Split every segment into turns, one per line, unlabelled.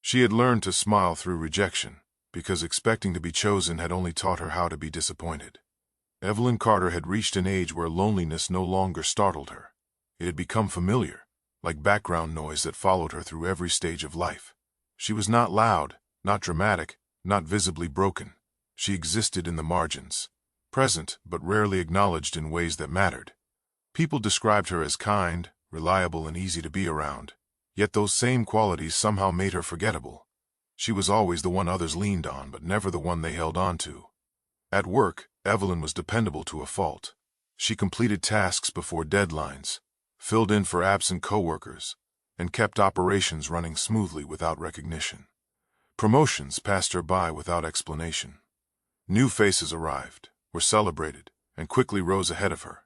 She had learned to smile through rejection, because expecting to be chosen had only taught her how to be disappointed. Evelyn Carter had reached an age where loneliness no longer startled her. It had become familiar, like background noise that followed her through every stage of life. She was not loud, not dramatic, not visibly broken. She existed in the margins, present but rarely acknowledged in ways that mattered. People described her as kind, reliable, and easy to be around, yet those same qualities somehow made her forgettable. She was always the one others leaned on, but never the one they held on to. At work, Evelyn was dependable to a fault. She completed tasks before deadlines, filled in for absent coworkers, and kept operations running smoothly without recognition. Promotions passed her by without explanation. New faces arrived, were celebrated, and quickly rose ahead of her.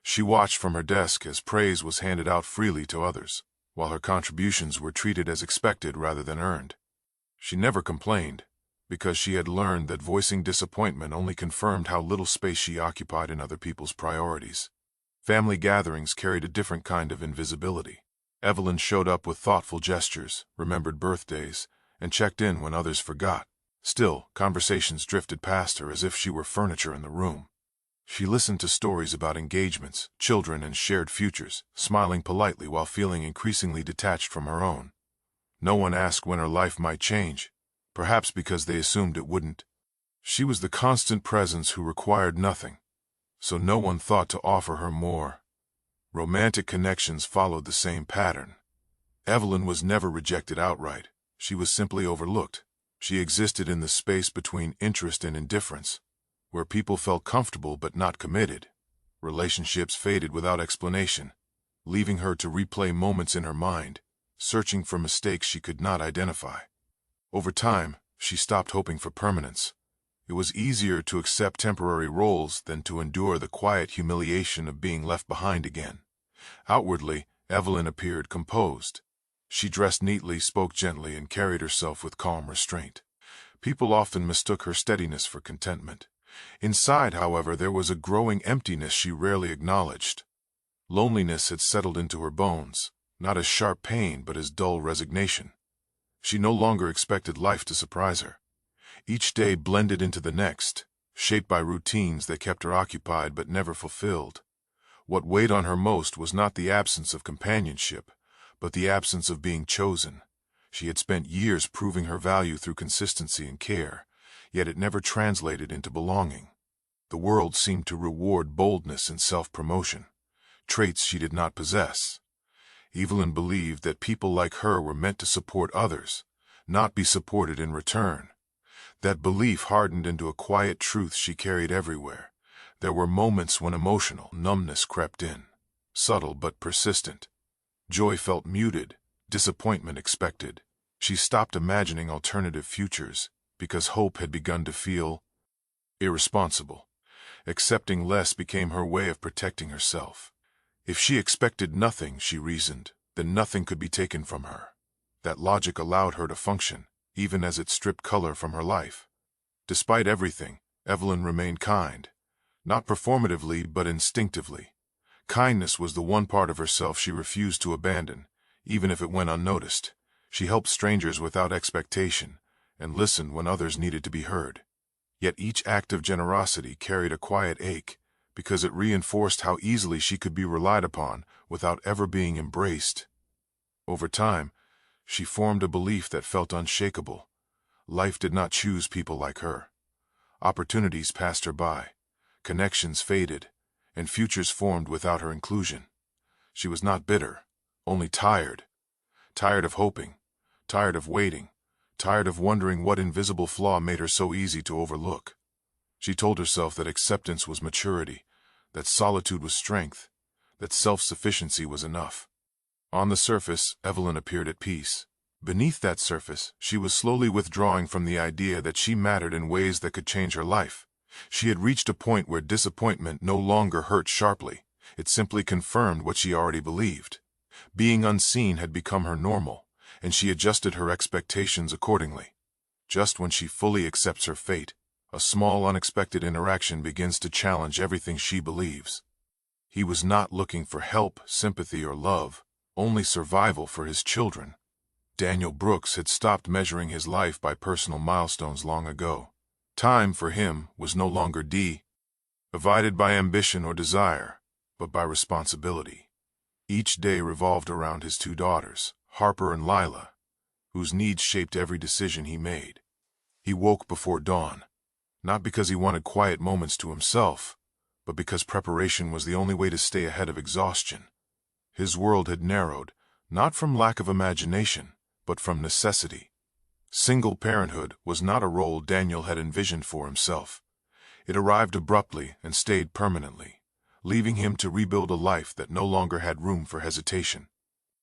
She watched from her desk as praise was handed out freely to others, while her contributions were treated as expected rather than earned. She never complained, because she had learned that voicing disappointment only confirmed how little space she occupied in other people's priorities. Family gatherings carried a different kind of invisibility. Evelyn showed up with thoughtful gestures, remembered birthdays, and checked in when others forgot. Still, conversations drifted past her as if she were furniture in the room. She listened to stories about engagements, children, and shared futures, smiling politely while feeling increasingly detached from her own. No one asked when her life might change, perhaps because they assumed it wouldn't. She was the constant presence who required nothing, so no one thought to offer her more. Romantic connections followed the same pattern. Evelyn was never rejected outright. She was simply overlooked. She existed in the space between interest and indifference, where people felt comfortable but not committed. Relationships faded without explanation, leaving her to replay moments in her mind, searching for mistakes she could not identify. Over time, she stopped hoping for permanence. It was easier to accept temporary roles than to endure the quiet humiliation of being left behind again. Outwardly, Evelyn appeared composed. She dressed neatly, spoke gently, and carried herself with calm restraint. People often mistook her steadiness for contentment. Inside, however, there was a growing emptiness she rarely acknowledged. Loneliness had settled into her bones, not as sharp pain but as dull resignation. She no longer expected life to surprise her. Each day blended into the next, shaped by routines that kept her occupied but never fulfilled. What weighed on her most was not the absence of companionship, but the absence of being chosen. She had spent years proving her value through consistency and care, yet it never translated into belonging. The world seemed to reward boldness and self-promotion, traits she did not possess. Evelyn believed that people like her were meant to support others, not be supported in return. That belief hardened into a quiet truth she carried everywhere. There were moments when emotional numbness crept in, subtle but persistent. Joy felt muted, disappointment expected. She stopped imagining alternative futures because hope had begun to feel irresponsible. Accepting less became her way of protecting herself. If she expected nothing, she reasoned, then nothing could be taken from her. That logic allowed her to function, even as it stripped color from her life. Despite everything, Evelyn remained kind, not performatively but instinctively. Kindness was the one part of herself she refused to abandon, even if it went unnoticed. She helped strangers without expectation, and listened when others needed to be heard. Yet each act of generosity carried a quiet ache, because it reinforced how easily she could be relied upon without ever being embraced. Over time, she formed a belief that felt unshakable. Life did not choose people like her. Opportunities passed her by, connections faded, and futures formed without her inclusion. She was not bitter, only tired. Tired of hoping, tired of waiting, tired of wondering what invisible flaw made her so easy to overlook. She told herself that acceptance was maturity, that solitude was strength, that self-sufficiency was enough. On the surface, Evelyn appeared at peace. Beneath that surface, she was slowly withdrawing from the idea that she mattered in ways that could change her life. She had reached a point where disappointment no longer hurt sharply. It simply confirmed what she already believed. Being unseen had become her normal, and she adjusted her expectations accordingly. Just when she fully accepts her fate, a small unexpected interaction begins to challenge everything she believes. He was not looking for help, sympathy, or love, only survival for his children. Daniel Brooks had stopped measuring his life by personal milestones long ago. Time for him was no longer divided by ambition or desire, but by responsibility. Each day revolved around his two daughters, Harper and Lila, whose needs shaped every decision he made. He woke before dawn, not because he wanted quiet moments to himself, but because preparation was the only way to stay ahead of exhaustion. His world had narrowed, not from lack of imagination, but from necessity. Single parenthood was not a role Daniel had envisioned for himself. It arrived abruptly and stayed permanently, leaving him to rebuild a life that no longer had room for hesitation.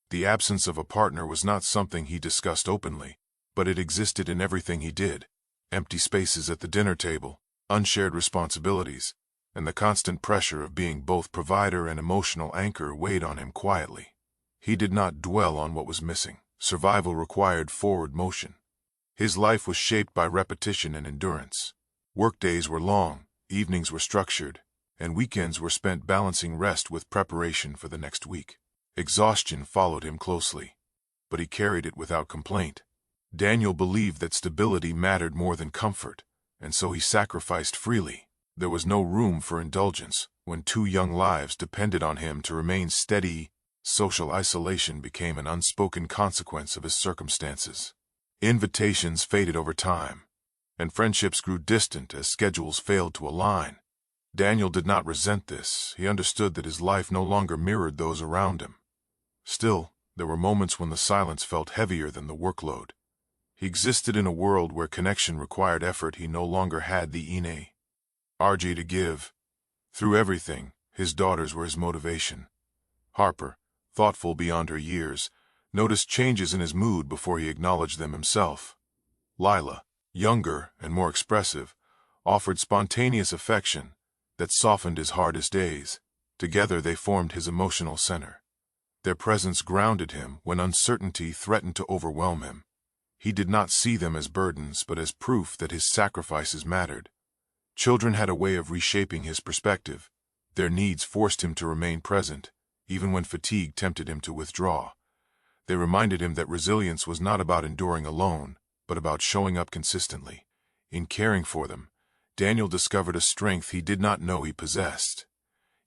The absence of a partner was not something he discussed openly, but it existed in everything he did. Empty spaces at the dinner table, unshared responsibilities, and the constant pressure of being both provider and emotional anchor weighed on him quietly. He did not dwell on what was missing. Survival required forward motion. His life was shaped by repetition and endurance. Workdays were long, evenings were structured, and weekends were spent balancing rest with preparation for the next week. Exhaustion followed him closely, but he carried it without complaint. Daniel believed that stability mattered more than comfort, and so he sacrificed freely. There was no room for indulgence when two young lives depended on him to remain steady. Social isolation became an unspoken consequence of his circumstances. Invitations faded over time, and friendships grew distant as schedules failed to align. Daniel did not resent this. He understood that his life no longer mirrored those around him. Still, there were moments when the silence felt heavier than the workload. He existed in a world where connection required effort he no longer had the energy to give. Through everything, his daughters were his motivation. Harper, thoughtful beyond her years, noticed changes in his mood before he acknowledged them himself. Lila, younger and more expressive, offered spontaneous affection that softened his hardest days. Together they formed his emotional center. Their presence grounded him when uncertainty threatened to overwhelm him. He did not see them as burdens, but as proof that his sacrifices mattered. Children had a way of reshaping his perspective. Their needs forced him to remain present, even when fatigue tempted him to withdraw. They reminded him that resilience was not about enduring alone, but about showing up consistently. In caring for them, Daniel discovered a strength he did not know he possessed.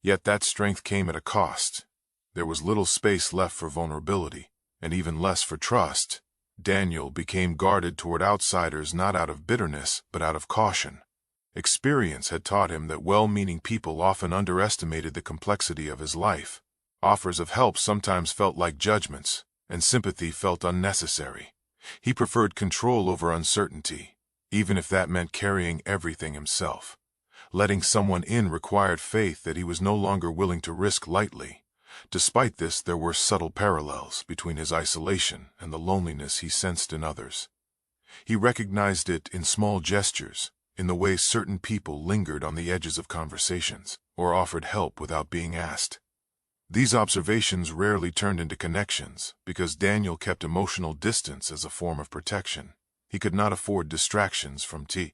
Yet that strength came at a cost. There was little space left for vulnerability, and even less for trust. Daniel became guarded toward outsiders not out of bitterness, but out of caution. Experience had taught him that well-meaning people often underestimated the complexity of his life. Offers of help sometimes felt like judgments, and sympathy felt unnecessary. He preferred control over uncertainty, even if that meant carrying everything himself. Letting someone in required faith that he was no longer willing to risk lightly. Despite this, there were subtle parallels between his isolation and the loneliness he sensed in others. He recognized it in small gestures, in the way certain people lingered on the edges of conversations, or offered help without being asked. These observations rarely turned into connections, because Daniel kept emotional distance as a form of protection. He could not afford distractions from the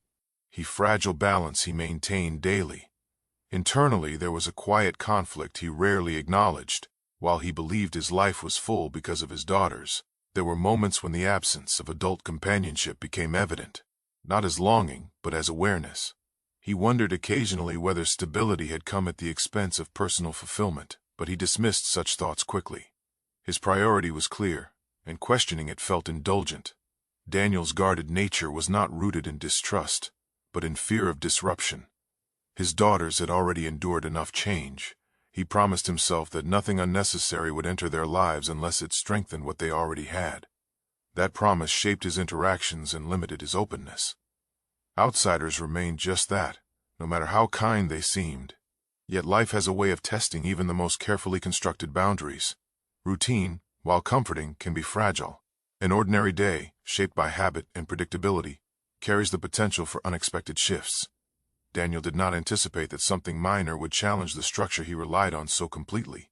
fragile balance he maintained daily. Internally, there was a quiet conflict he rarely acknowledged. While he believed his life was full because of his daughters, there were moments when the absence of adult companionship became evident, not as longing, but as awareness. He wondered occasionally whether stability had come at the expense of personal fulfillment, but he dismissed such thoughts quickly. His priority was clear, and questioning it felt indulgent. Daniel's guarded nature was not rooted in distrust, but in fear of disruption. His daughters had already endured enough change. He promised himself that nothing unnecessary would enter their lives unless it strengthened what they already had. That promise shaped his interactions and limited his openness. Outsiders remained just that, no matter how kind they seemed. Yet life has a way of testing even the most carefully constructed boundaries. Routine, while comforting, can be fragile. An ordinary day, shaped by habit and predictability, carries the potential for unexpected shifts. Daniel did not anticipate that something minor would challenge the structure he relied on so completely.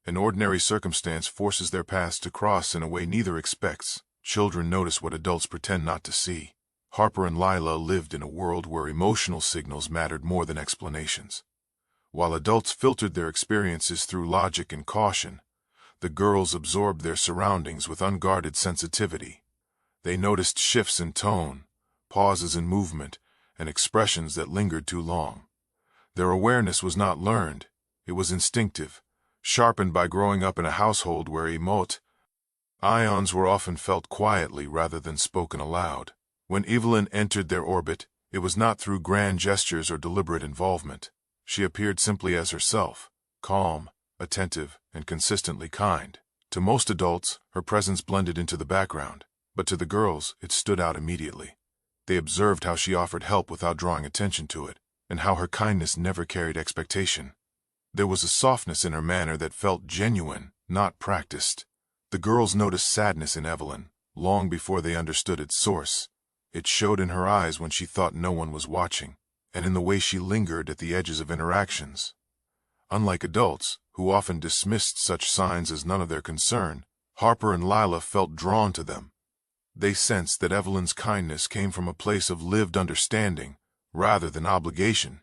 An ordinary circumstance forces their paths to cross in a way neither expects. Children notice what adults pretend not to see. Harper and Lila lived in a world where emotional signals mattered more than explanations. While adults filtered their experiences through logic and caution, The girls absorbed their surroundings with unguarded sensitivity. They noticed shifts in tone, pauses in movement, and expressions that lingered too long. Their awareness was not learned, it was instinctive, sharpened by growing up in a household where ions were often felt quietly rather than spoken aloud. When Evelyn entered their orbit, it was not through grand gestures or deliberate involvement. She appeared simply as herself, calm, attentive, and consistently kind. To most adults, her presence blended into the background, but to the girls, it stood out immediately. They observed how she offered help without drawing attention to it, and how her kindness never carried expectation. There was a softness in her manner that felt genuine, not practiced. The girls noticed sadness in Evelyn, long before they understood its source. It showed in her eyes when she thought no one was watching, and in the way she lingered at the edges of interactions. Unlike adults, who often dismissed such signs as none of their concern, Harper and Lila felt drawn to them. They sensed that Evelyn's kindness came from a place of lived understanding, rather than obligation.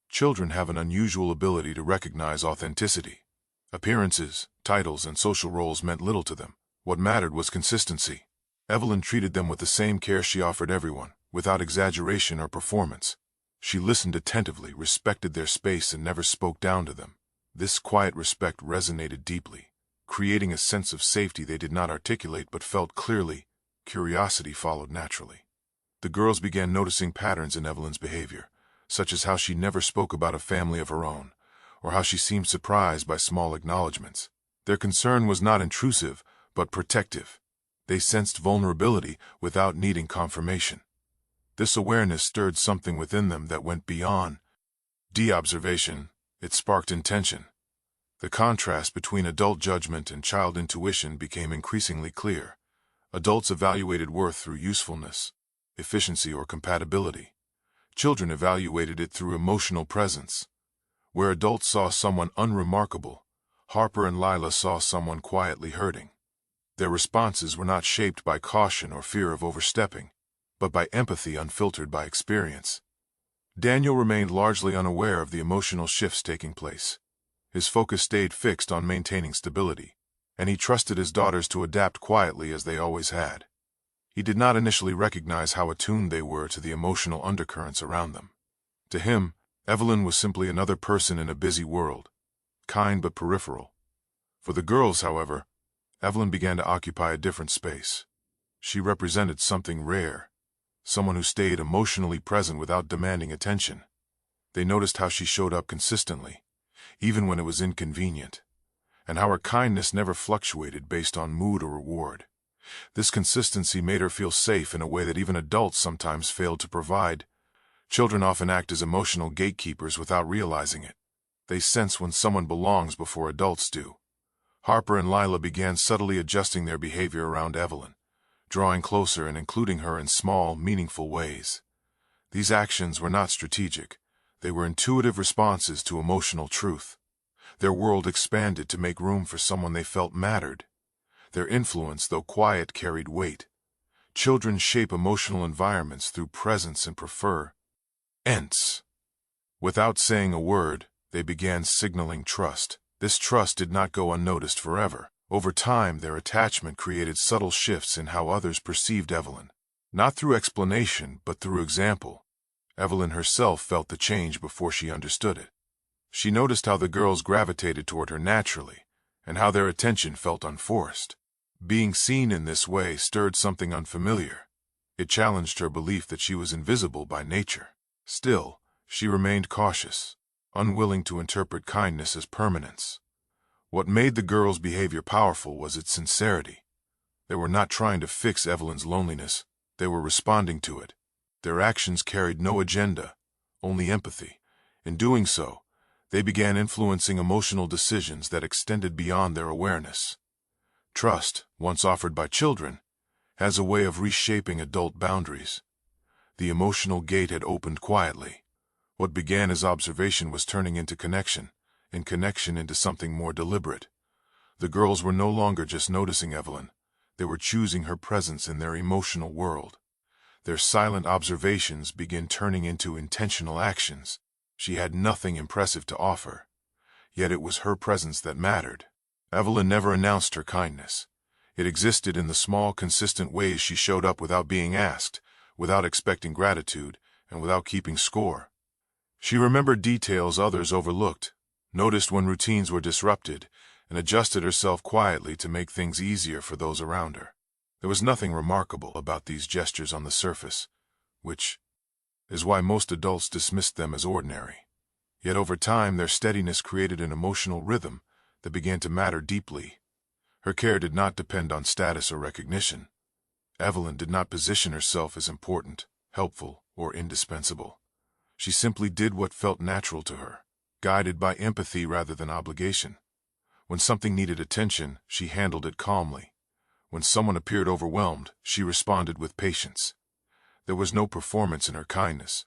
Children have an unusual ability to recognize authenticity. Appearances, titles, and social roles meant little to them. What mattered was consistency. Evelyn treated them with the same care she offered everyone, without exaggeration or performance. She listened attentively, respected their space, and never spoke down to them. This quiet respect resonated deeply, creating a sense of safety they did not articulate but felt clearly. Curiosity followed naturally. The girls began noticing patterns in Evelyn's behavior, such as how she never spoke about a family of her own, or how she seemed surprised by small acknowledgments. Their concern was not intrusive, but protective. They sensed vulnerability without needing confirmation. This awareness stirred something within them that went beyond observation. It sparked intention. The contrast between adult judgment and child intuition became increasingly clear. Adults evaluated worth through usefulness, efficiency, or compatibility. Children evaluated it through emotional presence. Where adults saw someone unremarkable, Harper and Lila saw someone quietly hurting. Their responses were not shaped by caution or fear of overstepping, but by empathy unfiltered by experience. Daniel remained largely unaware of the emotional shifts taking place. His focus stayed fixed on maintaining stability, and he trusted his daughters to adapt quietly as they always had. He did not initially recognize how attuned they were to the emotional undercurrents around them. To him, Evelyn was simply another person in a busy world, kind but peripheral. For the girls, however, Evelyn began to occupy a different space. She represented something rare, someone who stayed emotionally present without demanding attention. They noticed how she showed up consistently, even when it was inconvenient, and how her kindness never fluctuated based on mood or reward. This consistency made her feel safe in a way that even adults sometimes failed to provide. Children often act as emotional gatekeepers without realizing it. They sense when someone belongs before adults do. Harper and Lila began subtly adjusting their behavior around Evelyn, drawing closer and including her in small, meaningful ways. These actions were not strategic. They were intuitive responses to emotional truth. Their world expanded to make room for someone they felt mattered. Their influence, though quiet, carried weight. Children shape emotional environments through presence and prefer. Without saying a word, they began signaling trust. This trust did not go unnoticed forever. Over time, their attachment created subtle shifts in how others perceived Evelyn. Not through explanation, but through example. Evelyn herself felt the change before she understood it. She noticed how the girls gravitated toward her naturally, and how their attention felt unforced. Being seen in this way stirred something unfamiliar. It challenged her belief that she was invisible by nature. Still, she remained cautious, unwilling to interpret kindness as permanence. What made the girls' behavior powerful was its sincerity. They were not trying to fix Evelyn's loneliness, they were responding to it. Their actions carried no agenda, only empathy. In doing so, they began influencing emotional decisions that extended beyond their awareness. Trust, once offered by children, has a way of reshaping adult boundaries. The emotional gate had opened quietly. What began as observation was turning into connection, and connection into something more deliberate. The girls were no longer just noticing Evelyn. They were choosing her presence in their emotional world. Their silent observations began turning into intentional actions. She had nothing impressive to offer, yet it was her presence that mattered. Evelyn never announced her kindness. It existed in the small, consistent ways she showed up without being asked, without expecting gratitude, and without keeping score. She remembered details others overlooked, noticed when routines were disrupted, and adjusted herself quietly to make things easier for those around her. There was nothing remarkable about these gestures on the surface, which is why most adults dismissed them as ordinary. Yet over time, their steadiness created an emotional rhythm that began to matter deeply. Her care did not depend on status or recognition. Evelyn did not position herself as important, helpful, or indispensable. She simply did what felt natural to her, guided by empathy rather than obligation. When something needed attention, she handled it calmly. When someone appeared overwhelmed, she responded with patience. There was no performance in her kindness,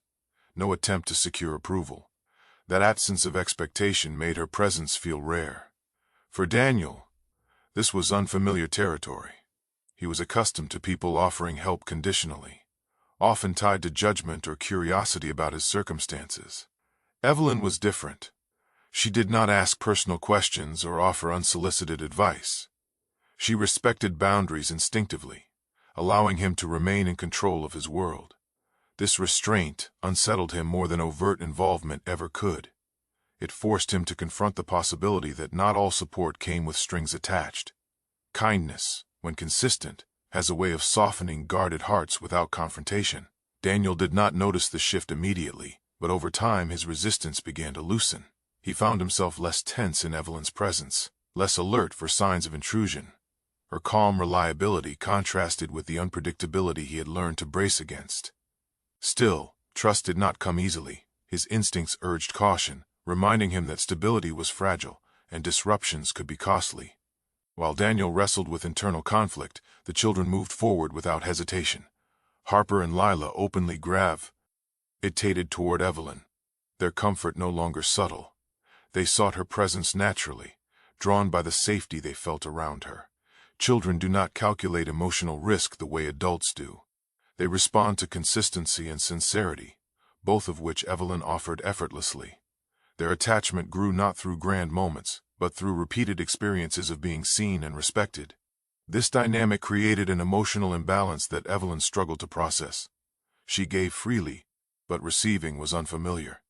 no attempt to secure approval. That absence of expectation made her presence feel rare. For Daniel, this was unfamiliar territory. He was accustomed to people offering help conditionally, often tied to judgment or curiosity about his circumstances. Evelyn was different. She did not ask personal questions or offer unsolicited advice. She respected boundaries instinctively, allowing him to remain in control of his world. This restraint unsettled him more than overt involvement ever could. It forced him to confront the possibility that not all support came with strings attached. Kindness, when consistent, has a way of softening guarded hearts without confrontation. Daniel did not notice the shift immediately, but over time his resistance began to loosen. He found himself less tense in Evelyn's presence, less alert for signs of intrusion. Her calm reliability contrasted with the unpredictability he had learned to brace against. Still, trust did not come easily. His instincts urged caution, reminding him that stability was fragile and disruptions could be costly. While Daniel wrestled with internal conflict, the children moved forward without hesitation. Harper and Lila openly gravitated toward Evelyn, their comfort no longer subtle. They sought her presence naturally, drawn by the safety they felt around her. Children do not calculate emotional risk the way adults do. They respond to consistency and sincerity, both of which Evelyn offered effortlessly. Their attachment grew not through grand moments, but through repeated experiences of being seen and respected. This dynamic created an emotional imbalance that Evelyn struggled to process. She gave freely, but receiving was unfamiliar.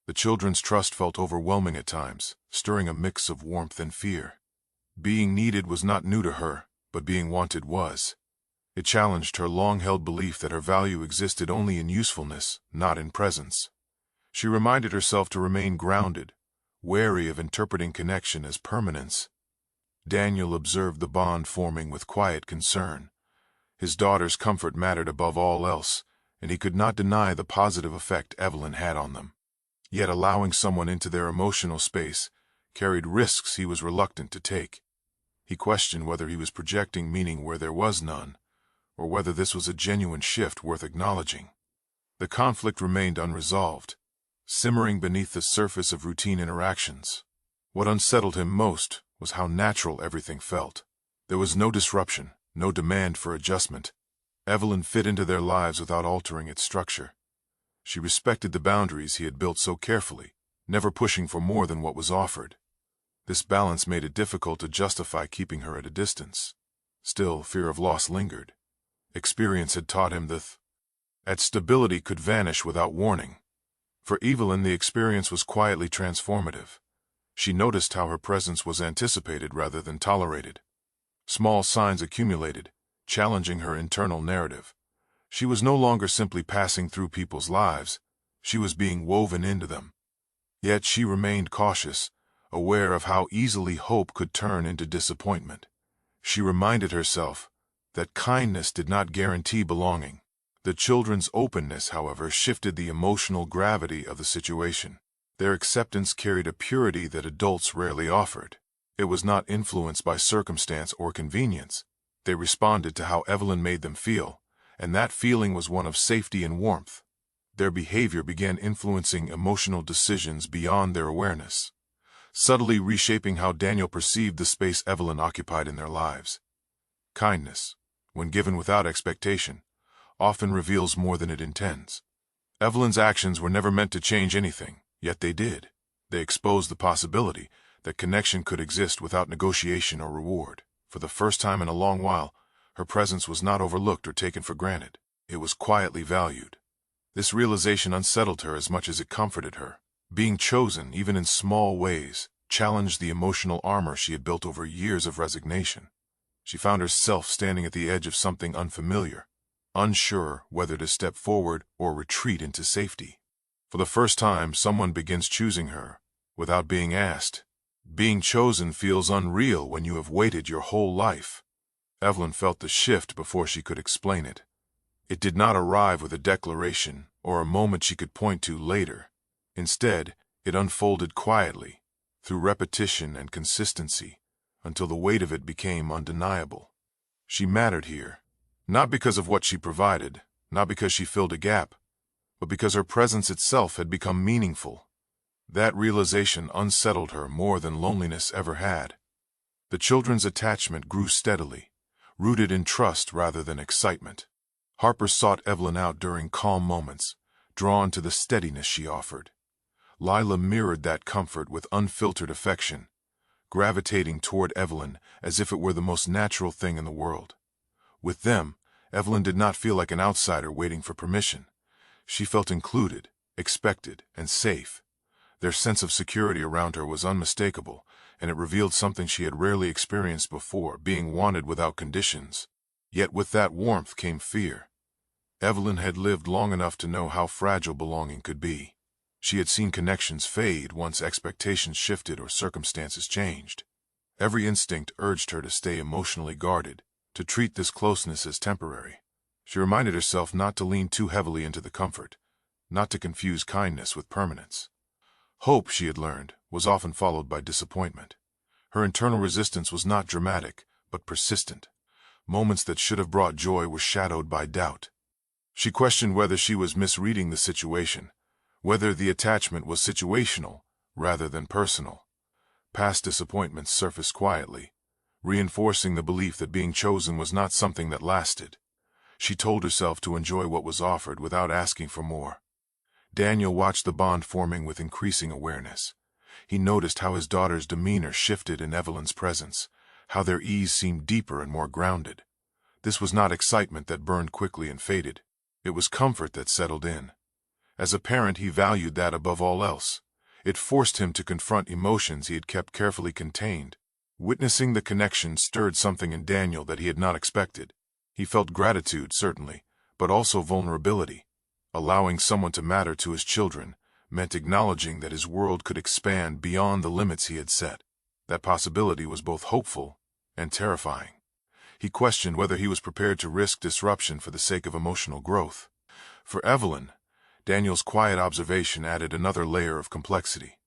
The children's trust felt overwhelming at times, stirring a mix of warmth and fear. Being needed was not new to her, but being wanted was. It challenged her long-held belief that her value existed only in usefulness, not in presence. She reminded herself to remain grounded, wary of interpreting connection as permanence. Daniel observed the bond forming with quiet concern. His daughter's comfort mattered above all else, and he could not deny the positive effect Evelyn had on them. Yet allowing someone into their emotional space carried risks he was reluctant to take. He questioned whether he was projecting meaning where there was none, or whether this was a genuine shift worth acknowledging. The conflict remained unresolved, simmering beneath the surface of routine interactions. What unsettled him most was how natural everything felt. There was no disruption, no demand for adjustment. Evelyn fit into their lives without altering its structure. She respected the boundaries he had built so carefully, never pushing for more than what was offered. This balance made it difficult to justify keeping her at a distance. Still, fear of loss lingered. Experience had taught him that stability could vanish without warning. For Evelyn, the experience was quietly transformative. She noticed how her presence was anticipated rather than tolerated. Small signs accumulated, challenging her internal narrative. She was no longer simply passing through people's lives, she was being woven into them. Yet she remained cautious, aware of how easily hope could turn into disappointment. She reminded herself that kindness did not guarantee belonging. The children's openness, however, shifted the emotional gravity of the situation. Their acceptance carried a purity that adults rarely offered. It was not influenced by circumstance or convenience. They responded to how Evelyn made them feel, and that feeling was one of safety and warmth. Their behavior began influencing emotional decisions beyond their awareness, subtly reshaping how Daniel perceived the space Evelyn occupied in their lives. Kindness, when given without expectation, often reveals more than it intends. Evelyn's actions were never meant to change anything, yet they did. They exposed the possibility that connection could exist without negotiation or reward. For the first time in a long while, her presence was not overlooked or taken for granted. It was quietly valued. This realization unsettled her as much as it comforted her. Being chosen, even in small ways, challenged the emotional armor she had built over years of resignation. She found herself standing at the edge of something unfamiliar, unsure whether to step forward or retreat into safety. For the first time, someone begins choosing her without being asked. Being chosen feels unreal when you have waited your whole life. Evelyn felt the shift before she could explain it. It did not arrive with a declaration or a moment she could point to later. Instead, it unfolded quietly, through repetition and consistency, until the weight of it became undeniable. She mattered here, not because of what she provided, not because she filled a gap, but because her presence itself had become meaningful. That realization unsettled her more than loneliness ever had. The children's attachment grew steadily, rooted in trust rather than excitement. Harper sought Evelyn out during calm moments, drawn to the steadiness she offered. Lila mirrored that comfort with unfiltered affection, gravitating toward Evelyn as if it were the most natural thing in the world. With them, Evelyn did not feel like an outsider waiting for permission. She felt included, expected, and safe. Their sense of security around her was unmistakable, and it revealed something she had rarely experienced before, being wanted without conditions. Yet with that warmth came fear. Evelyn had lived long enough to know how fragile belonging could be. She had seen connections fade once expectations shifted or circumstances changed. Every instinct urged her to stay emotionally guarded, to treat this closeness as temporary. She reminded herself not to lean too heavily into the comfort, not to confuse kindness with permanence. Hope, she had learned, was often followed by disappointment. Her internal resistance was not dramatic, but persistent. Moments that should have brought joy were shadowed by doubt. She questioned whether she was misreading the situation, whether the attachment was situational rather than personal. Past disappointments surfaced quietly, reinforcing the belief that being chosen was not something that lasted. She told herself to enjoy what was offered without asking for more. Daniel watched the bond forming with increasing awareness. He noticed how his daughter's demeanor shifted in Evelyn's presence, how their ease seemed deeper and more grounded. This was not excitement that burned quickly and faded. It was comfort that settled in. As a parent, he valued that above all else. It forced him to confront emotions he had kept carefully contained. Witnessing the connection stirred something in Daniel that he had not expected. He felt gratitude, certainly, but also vulnerability. Allowing someone to matter to his children meant acknowledging that his world could expand beyond the limits he had set. That possibility was both hopeful and terrifying. He questioned whether he was prepared to risk disruption for the sake of emotional growth. For Evelyn, Daniel's quiet observation added another layer of complexity.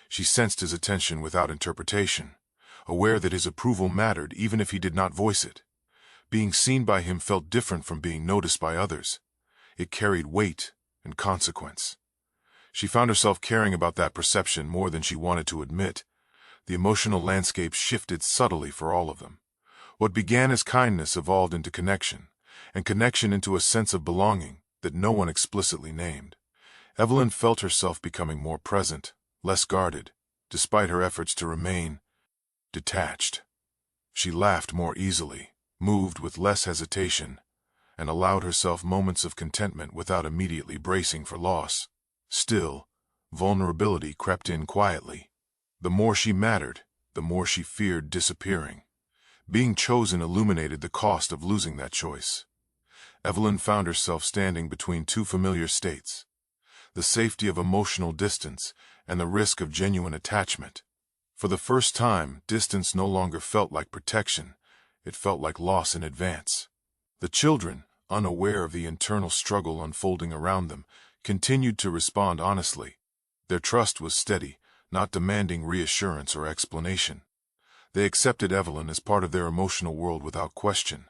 She sensed his attention without interpretation, aware that his approval mattered even if he did not voice it. Being seen by him felt different from being noticed by others. It carried weight and consequence. She found herself caring about that perception more than she wanted to admit. The emotional landscape shifted subtly for all of them. What began as kindness evolved into connection, and connection into a sense of belonging that no one explicitly named. Evelyn felt herself becoming more present, less guarded, despite her efforts to remain detached. She laughed more easily, moved with less hesitation, and allowed herself moments of contentment without immediately bracing for loss. Still, vulnerability crept in quietly. The more she mattered, the more she feared disappearing. Being chosen illuminated the cost of losing that choice. Evelyn found herself standing between two familiar states: the safety of emotional distance and the risk of genuine attachment. For the first time, distance no longer felt like protection, it felt like loss in advance. The children, unaware of the internal struggle unfolding around them, continued to respond honestly. Their trust was steady, not demanding reassurance or explanation. They accepted Evelyn as part of their emotional world without question.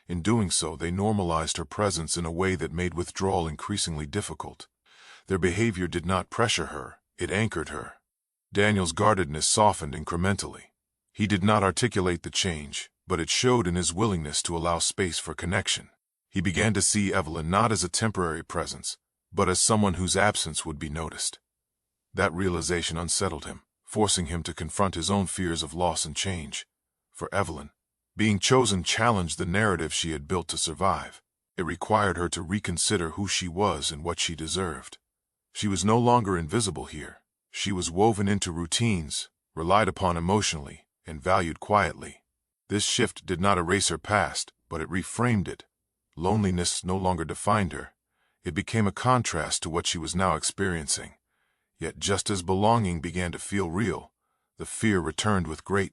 In doing so, they normalized her presence in a way that made withdrawal increasingly difficult. Their behavior did not pressure her, it anchored her. Daniel's guardedness softened incrementally. He did not articulate the change, but it showed in his willingness to allow space for connection. He began to see Evelyn not as a temporary presence, but as someone whose absence would be noticed. That realization unsettled him. forcing him to confront his own fears of loss and change. For Evelyn, being chosen challenged the narrative she had built to survive. It required her to reconsider who she was and what she deserved. She was no longer invisible here. She was woven into routines, relied upon emotionally, and valued quietly. This shift did not erase her past, but it reframed it. Loneliness no longer defined her. It became a contrast to what she was now experiencing. Yet just as belonging began to feel real, the fear returned with greater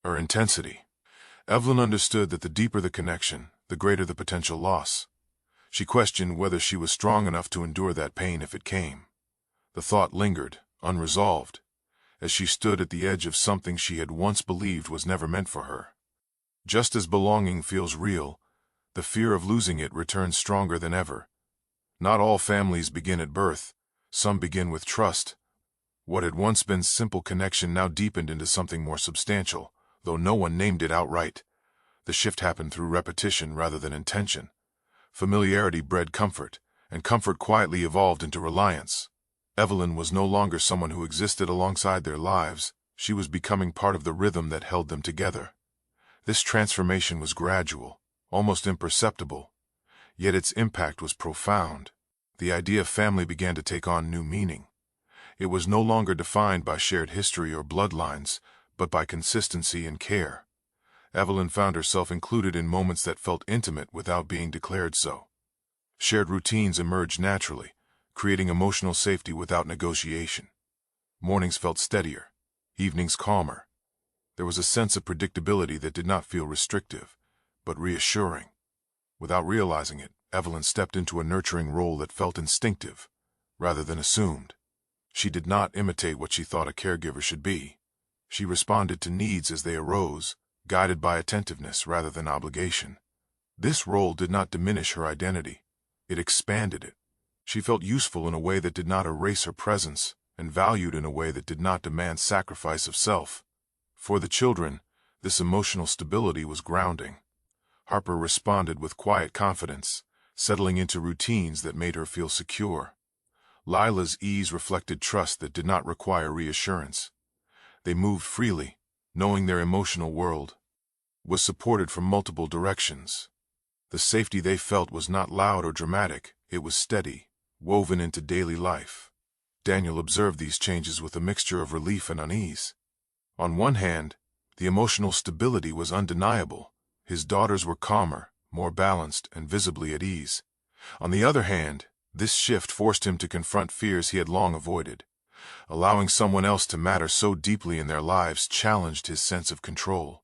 intensity. Evelyn understood that the deeper the connection, the greater the potential loss. She questioned whether she was strong enough to endure that pain if it came. The thought lingered, unresolved, as she stood at the edge of something she had once believed was never meant for her. Just as belonging feels real, the fear of losing it returns stronger than ever. Not all families begin at birth. Some begin with trust. What had once been simple connection now deepened into something more substantial, though no one named it outright. The shift happened through repetition rather than intention. Familiarity bred comfort, and comfort quietly evolved into reliance. Evelyn was no longer someone who existed alongside their lives. She was becoming part of the rhythm that held them together. This transformation was gradual, almost imperceptible, yet its impact was profound. The idea of family began to take on new meaning. It was no longer defined by shared history or bloodlines, but by consistency and care. Evelyn found herself included in moments that felt intimate without being declared so. Shared routines emerged naturally, creating emotional safety without negotiation. Mornings felt steadier, evenings calmer. There was a sense of predictability that did not feel restrictive, but reassuring. Without realizing it, Evelyn stepped into a nurturing role that felt instinctive, rather than assumed. She did not imitate what she thought a caregiver should be. She responded to needs as they arose, guided by attentiveness rather than obligation. This role did not diminish her identity. It expanded it. She felt useful in a way that did not erase her presence, and valued in a way that did not demand sacrifice of self. For the children, this emotional stability was grounding. Harper responded with quiet confidence, settling into routines that made her feel secure. Lila's ease reflected trust that did not require reassurance. They moved freely, knowing their emotional world was supported from multiple directions. The safety they felt was not loud or dramatic, it was steady, woven into daily life. Daniel observed these changes with a mixture of relief and unease. On one hand, the emotional stability was undeniable. His daughters were calmer, more balanced, and visibly at ease. On the other hand, this shift forced him to confront fears he had long avoided. Allowing someone else to matter so deeply in their lives challenged his sense of control.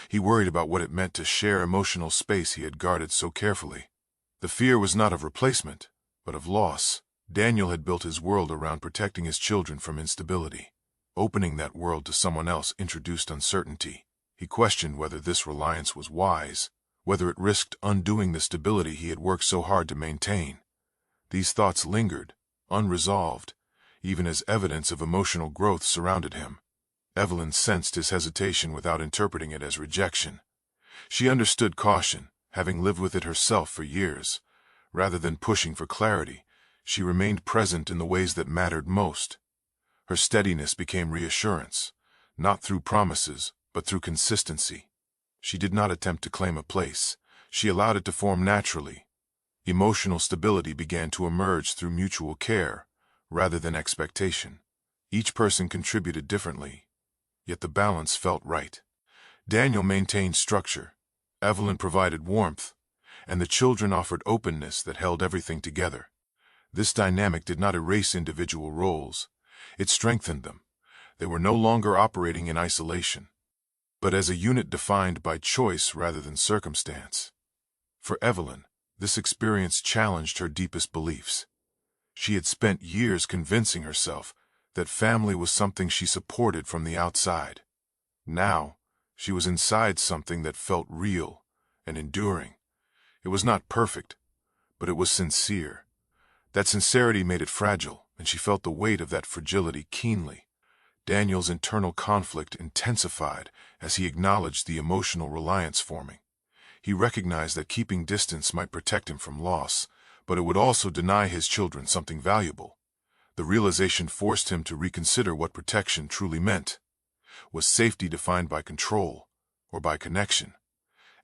He worried about what it meant to share emotional space he had guarded so carefully. The fear was not of replacement, but of loss. Daniel had built his world around protecting his children from instability. Opening that world to someone else introduced uncertainty. He questioned whether this reliance was wise, whether it risked undoing the stability he had worked so hard to maintain. These thoughts lingered, unresolved, even as evidence of emotional growth surrounded him. Evelyn sensed his hesitation without interpreting it as rejection. She understood caution, having lived with it herself for years. Rather than pushing for clarity, she remained present in the ways that mattered most. Her steadiness became reassurance, not through promises, but through consistency. She did not attempt to claim a place. She allowed it to form naturally. Emotional stability began to emerge through mutual care, rather than expectation. Each person contributed differently, yet the balance felt right. Daniel maintained structure, Evelyn provided warmth, and the children offered openness that held everything together. This dynamic did not erase individual roles. It strengthened them. They were no longer operating in isolation, but as a unit defined by choice rather than circumstance. For Evelyn, this experience challenged her deepest beliefs. She had spent years convincing herself that family was something she supported from the outside. Now, she was inside something that felt real and enduring. It was not perfect, but it was sincere. That sincerity made it fragile, and she felt the weight of that fragility keenly. Daniel's internal conflict intensified as he acknowledged the emotional reliance forming. He recognized that keeping distance might protect him from loss, but it would also deny his children something valuable. The realization forced him to reconsider what protection truly meant. Was safety defined by control or by connection?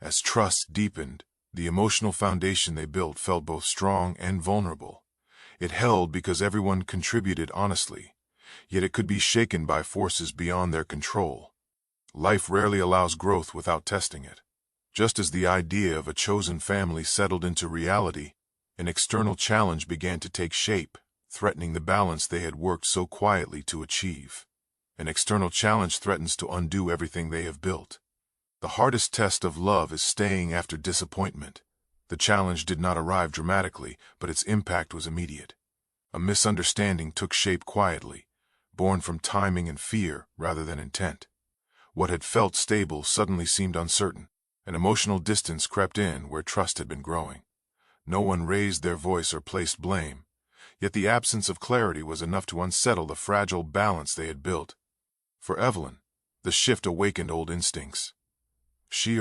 As trust deepened, the emotional foundation they built felt both strong and vulnerable. It held because everyone contributed honestly, yet it could be shaken by forces beyond their control. Life rarely allows growth without testing it. Just as the idea of a chosen family settled into reality, an external challenge began to take shape, threatening the balance they had worked so quietly to achieve. An external challenge threatens to undo everything they have built. The hardest test of love is staying after disappointment. The challenge did not arrive dramatically, but its impact was immediate. A misunderstanding took shape quietly, born from timing and fear rather than intent. What had felt stable suddenly seemed uncertain. An emotional distance crept in where trust had been growing. No one raised their voice or placed blame, yet the absence of clarity was enough to unsettle the fragile balance they had built. For Evelyn, the shift awakened old instincts. She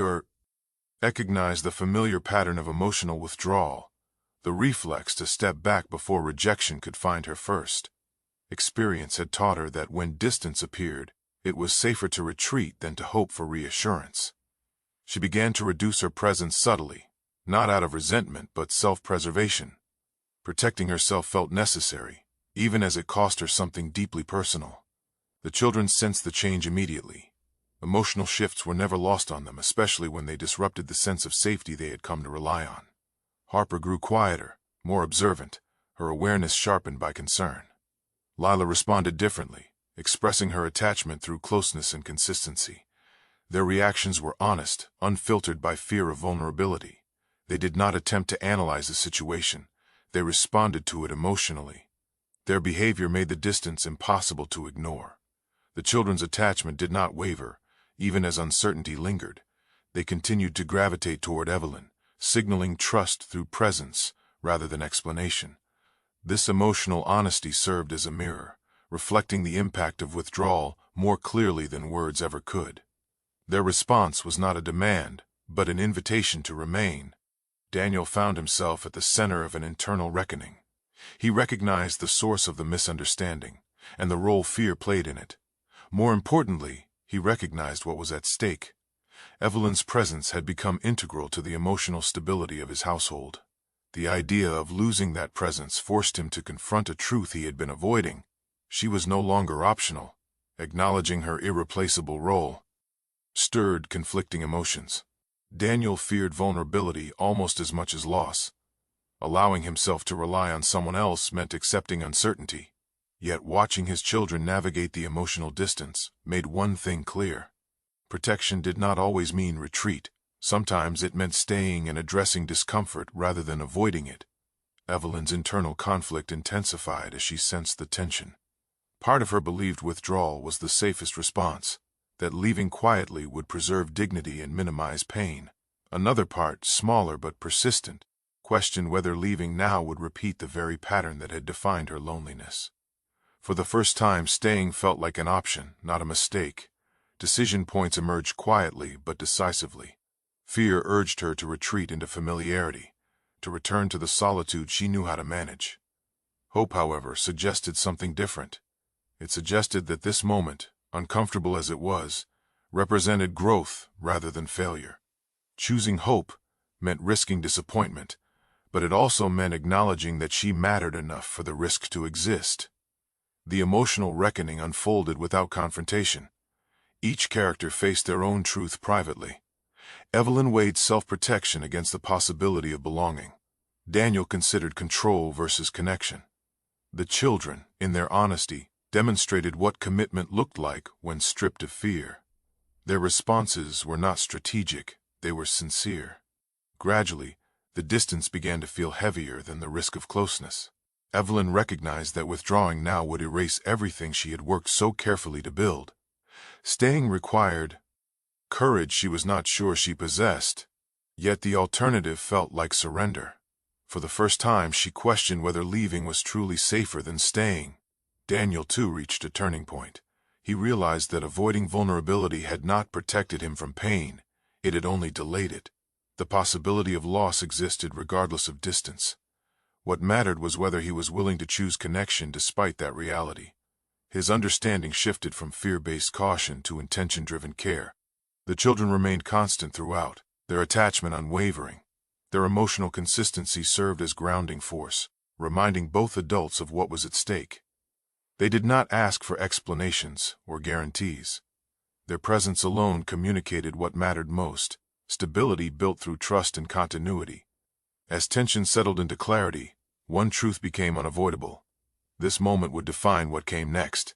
recognized the familiar pattern of emotional withdrawal, the reflex to step back before rejection could find her first. Experience had taught her that when distance appeared, it was safer to retreat than to hope for reassurance. She began to reduce her presence subtly, not out of resentment but self-preservation. Protecting herself felt necessary, even as it cost her something deeply personal. The children sensed the change immediately. Emotional shifts were never lost on them, especially when they disrupted the sense of safety they had come to rely on. Harper grew quieter, more observant, her awareness sharpened by concern. Lila responded differently, expressing her attachment through closeness and consistency. Their reactions were honest, unfiltered by fear of vulnerability. They did not attempt to analyze the situation. They responded to it emotionally. Their behavior made the distance impossible to ignore. The children's attachment did not waver, even as uncertainty lingered. They continued to gravitate toward Evelyn, signaling trust through presence rather than explanation. This emotional honesty served as a mirror, reflecting the impact of withdrawal more clearly than words ever could. Their response was not a demand, but an invitation to remain. Daniel found himself at the center of an internal reckoning. He recognized the source of the misunderstanding, and the role fear played in it. More importantly, he recognized what was at stake. Evelyn's presence had become integral to the emotional stability of his household. The idea of losing that presence forced him to confront a truth he had been avoiding. She was no longer optional. Acknowledging her irreplaceable role stirred conflicting emotions. Daniel feared vulnerability almost as much as loss. Allowing himself to rely on someone else meant accepting uncertainty. Yet watching his children navigate the emotional distance made one thing clear. Protection did not always mean retreat. Sometimes it meant staying and addressing discomfort rather than avoiding it. Evelyn's internal conflict intensified as she sensed the tension. Part of her believed withdrawal was the safest response, that leaving quietly would preserve dignity and minimize pain. Another part, smaller but persistent, questioned whether leaving now would repeat the very pattern that had defined her loneliness. For the first time, staying felt like an option, not a mistake. Decision points emerged quietly but decisively. Fear urged her to retreat into familiarity, to return to the solitude she knew how to manage. Hope, however, suggested something different. It suggested that this moment, uncomfortable as it was, represented growth rather than failure. Choosing hope meant risking disappointment, but it also meant acknowledging that she mattered enough for the risk to exist. The emotional reckoning unfolded without confrontation. Each character faced their own truth privately. Evelyn weighed self-protection against the possibility of belonging. Daniel considered control versus connection. The children, in their honesty, demonstrated what commitment looked like when stripped of fear. Their responses were not strategic, they were sincere. Gradually, the distance began to feel heavier than the risk of closeness. Evelyn recognized that withdrawing now would erase everything she had worked so carefully to build. Staying required courage she was not sure she possessed, yet the alternative felt like surrender. For the first time, she questioned whether leaving was truly safer than staying. Daniel, too, reached a turning point. He realized that avoiding vulnerability had not protected him from pain, it had only delayed it. The possibility of loss existed regardless of distance. What mattered was whether he was willing to choose connection despite that reality. His understanding shifted from fear-based caution to intention-driven care. The children remained constant throughout, their attachment unwavering. Their emotional consistency served as grounding force, reminding both adults of what was at stake. They did not ask for explanations or guarantees. Their presence alone communicated what mattered most, stability built through trust and continuity. As tension settled into clarity, one truth became unavoidable. This moment would define what came next.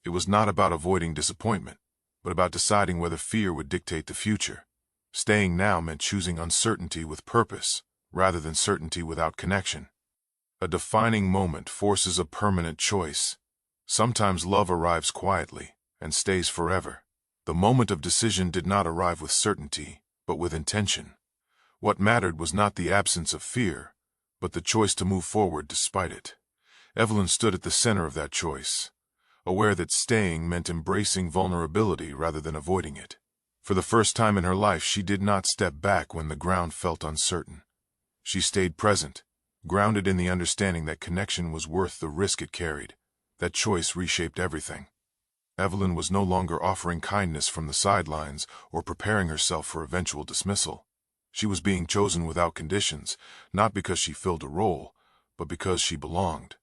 It was not about avoiding disappointment, but about deciding whether fear would dictate the future. Staying now meant choosing uncertainty with purpose, rather than certainty without connection. A defining moment forces a permanent choice. Sometimes love arrives quietly and stays forever. The moment of decision did not arrive with certainty, but with intention. What mattered was not the absence of fear, but the choice to move forward despite it. Evelyn stood at the center of that choice, aware that staying meant embracing vulnerability rather than avoiding it. For the first time in her life, she did not step back when the ground felt uncertain. She stayed present, grounded in the understanding that connection was worth the risk it carried. That choice reshaped everything. Evelyn was no longer offering kindness from the sidelines or preparing herself for eventual dismissal. She was being chosen without conditions, not because she filled a role, but because she belonged.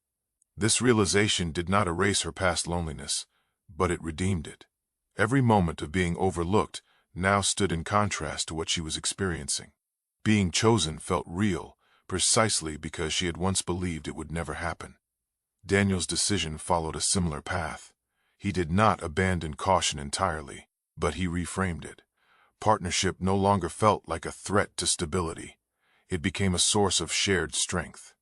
This realization did not erase her past loneliness, but it redeemed it. Every moment of being overlooked now stood in contrast to what she was experiencing. Being chosen felt real, precisely because she had once believed it would never happen. Daniel's decision followed a similar path. He did not abandon caution entirely, but he reframed it. Partnership no longer felt like a threat to stability. It became a source of shared strength.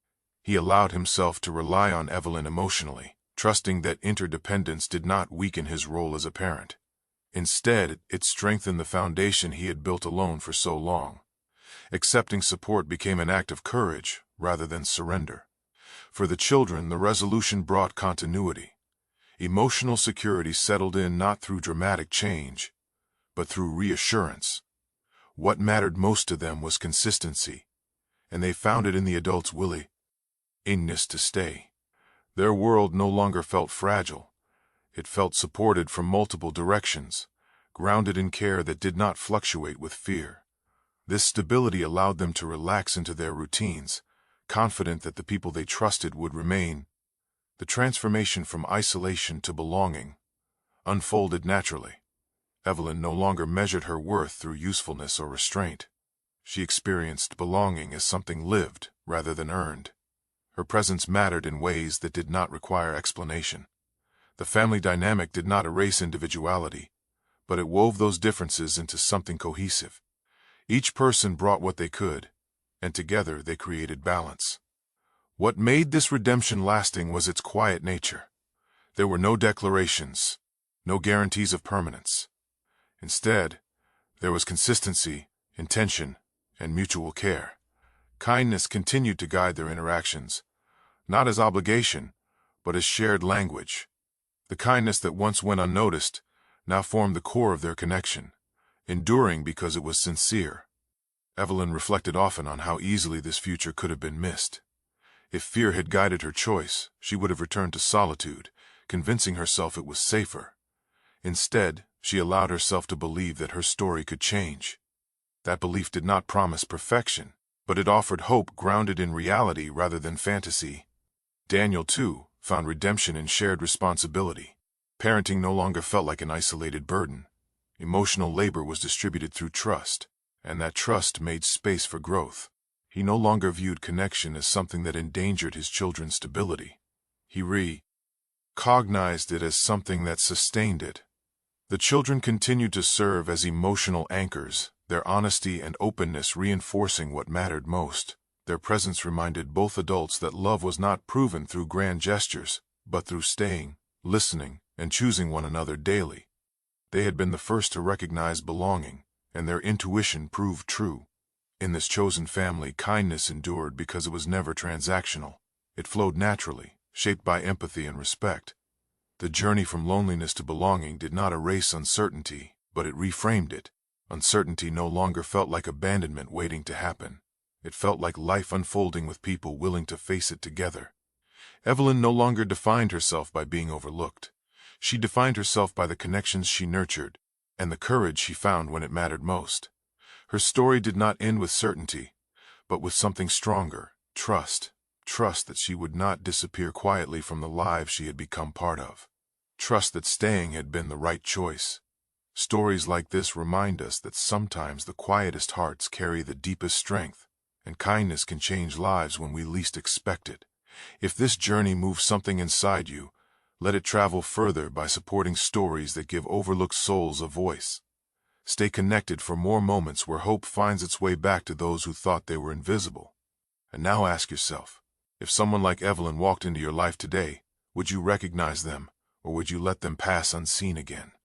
He allowed himself to rely on Evelyn emotionally, trusting that interdependence did not weaken his role as a parent. Instead, it strengthened the foundation he had built alone for so long. Accepting support became an act of courage rather than surrender. For the children, the resolution brought continuity. Emotional security settled in not through dramatic change, but through reassurance. What mattered most to them was consistency, and they found it in the adults' willingness to stay. Their world no longer felt fragile. It felt supported from multiple directions, grounded in care that did not fluctuate with fear. This stability allowed them to relax into their routines, confident that the people they trusted would remain. The transformation from isolation to belonging unfolded naturally. Evelyn no longer measured her worth through usefulness or restraint. She experienced belonging as something lived rather than earned. Her presence mattered in ways that did not require explanation. The family dynamic did not erase individuality, but it wove those differences into something cohesive. Each person brought what they could, and together they created balance. What made this redemption lasting was its quiet nature. There were no declarations, no guarantees of permanence. Instead, there was consistency, intention, and mutual care. Kindness continued to guide their interactions, not as obligation, but as shared language. The kindness that once went unnoticed now formed the core of their connection, enduring because it was sincere. Evelyn reflected often on how easily this future could have been missed. If fear had guided her choice, she would have returned to solitude, convincing herself it was safer. Instead, she allowed herself to believe that her story could change. That belief did not promise perfection, but it offered hope grounded in reality rather than fantasy. Daniel, too, found redemption in shared responsibility. Parenting no longer felt like an isolated burden. Emotional labor was distributed through trust, and that trust made space for growth. He no longer viewed connection as something that endangered his children's stability. He recognized it as something that sustained it. The children continued to serve as emotional anchors, their honesty and openness reinforcing what mattered most. Their presence reminded both adults that love was not proven through grand gestures, but through staying, listening, and choosing one another daily. They had been the first to recognize belonging, and their intuition proved true. In this chosen family, kindness endured because it was never transactional. It flowed naturally, shaped by empathy and respect. The journey from loneliness to belonging did not erase uncertainty, but it reframed it. Uncertainty no longer felt like abandonment waiting to happen. It felt like life unfolding with people willing to face it together. Evelyn no longer defined herself by being overlooked. She defined herself by the connections she nurtured and the courage she found when it mattered most. Her story did not end with certainty, but with something stronger: trust. Trust that she would not disappear quietly from the lives she had become part of. Trust that staying had been the right choice. Stories like this remind us that sometimes the quietest hearts carry the deepest strength, and kindness can change lives when we least expect it. If this journey moves something inside you, let it travel further by supporting stories that give overlooked souls a voice. Stay connected for more moments where hope finds its way back to those who thought they were invisible. And now ask yourself, if someone like Evelyn walked into your life today, would you recognize them, or would you let them pass unseen again?